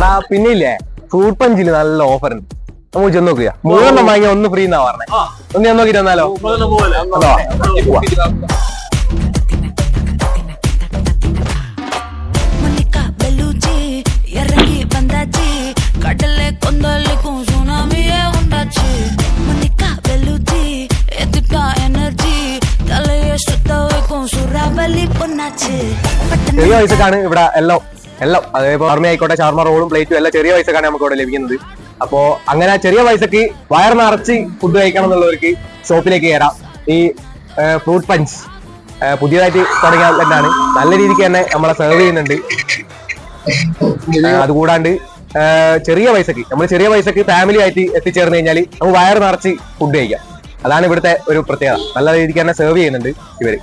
എടാ പിന്നെ ഇല്ലേ ഫ്രൂട്ട് പഞ്ചില് നല്ല ഓഫർ ഉണ്ട്. നമുക്ക് ചെന്ന് നോക്കുക. മുഴുവൻ വാങ്ങിയ ഒന്ന് ഫ്രീ എന്നാ പറഞ്ഞേ. ഒന്ന് ഞാൻ നോക്കിട്ട് വന്നാലോ? ചെറിയ പൈസക്കാണ് ഇവിടെ എല്ലാം അതേപോലെ ഷവർമ ആയിക്കോട്ടെ, ഷവർമ റോളും പ്ലേറ്റും എല്ലാം ചെറിയ പൈസക്കാണ് നമുക്ക് ഇവിടെ ലഭിക്കുന്നത്. അപ്പോ അങ്ങനെ ചെറിയ പൈസക്ക് വയർ നിറച്ച് ഫുഡ് കഴിക്കണം എന്നുള്ളവർക്ക് ഷോപ്പിലേക്ക് കയറാം. ഈ ഫ്രൂട്ട് പഞ്ച് പുതിയതായിട്ട് തുടങ്ങിയ തന്നെയാണ്. നല്ല രീതിക്ക് തന്നെ നമ്മളെ സെർവ് ചെയ്യുന്നുണ്ട്. അതുകൂടാണ്ട് ചെറിയ പൈസക്ക് ഫാമിലി ആയിട്ട് എത്തിച്ചേർന്ന് കഴിഞ്ഞാൽ നമുക്ക് വയർ നിറച്ച് ഫുഡ് കഴിക്കാം. അതാണ് ഇവിടുത്തെ ഒരു പ്രത്യേകത. നല്ല രീതിക്ക് തന്നെ സെർവ് ചെയ്യുന്നുണ്ട് ഇവര്.